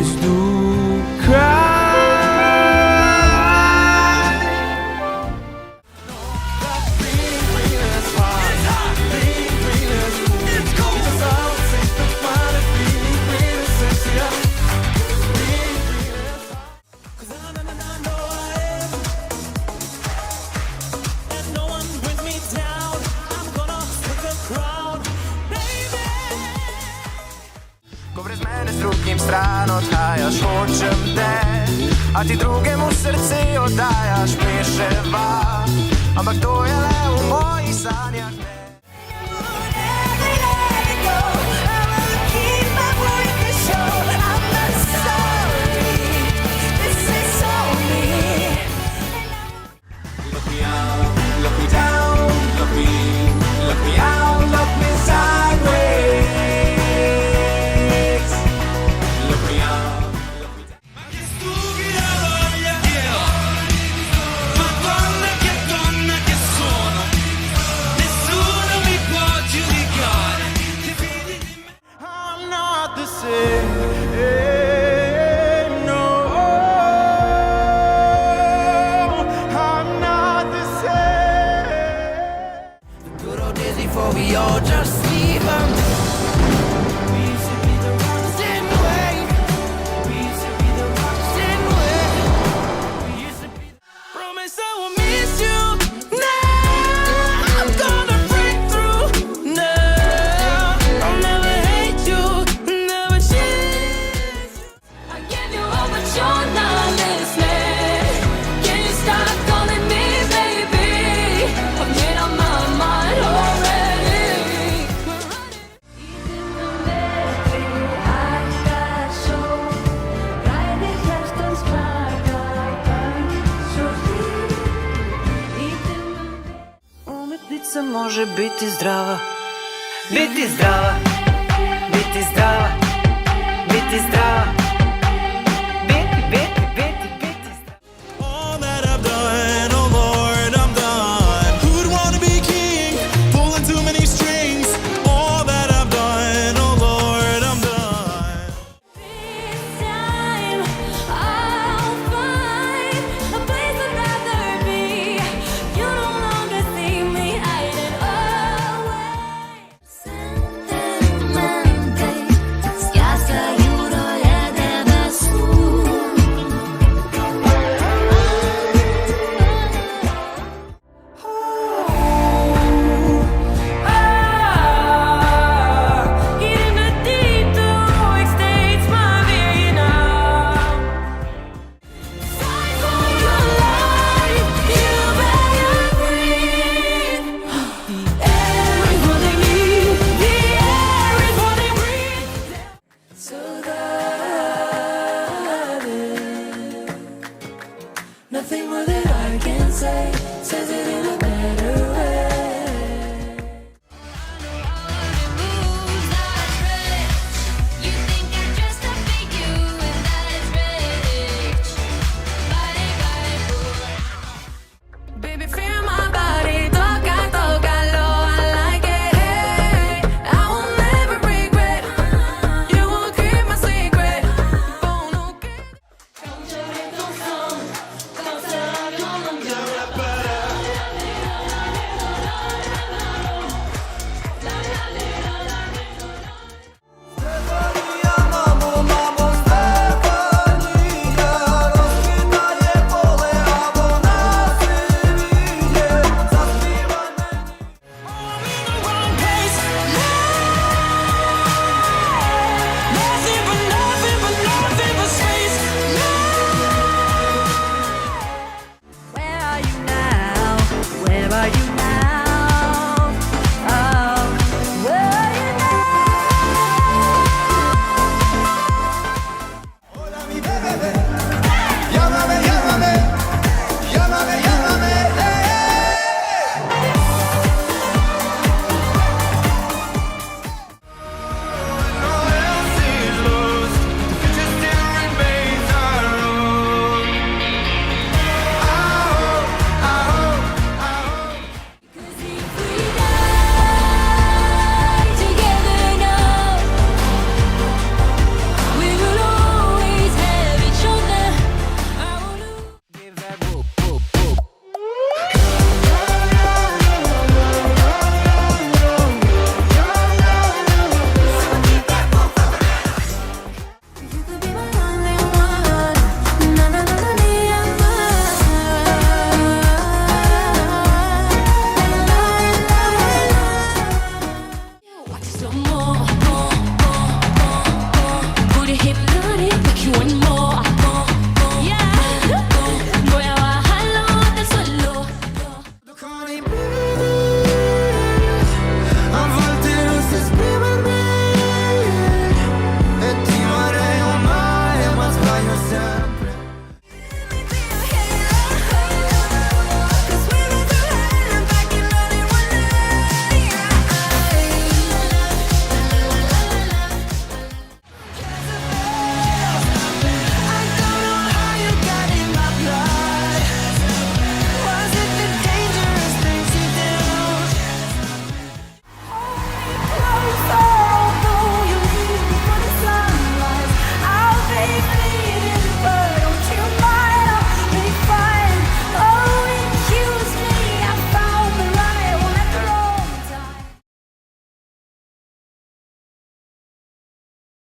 bez ducha. Ko brez mene z drugim stran odhajaš, hočem te, a ti drugemu srce oddajaš, pleševa, ampak to je le v mojih sanjah. Before we all just leave them. We used to be the rocks and wait. We used to be the rocks and wait. We used to be the... Promise I will miss you. Now I'm gonna break through. No, I'll never hate you, never change. I gave you all, but you're not listening. Can you stop calling me baby? I've made up my mind already. Umetnica može biti zdrava, biti zdrava, biti zdrava.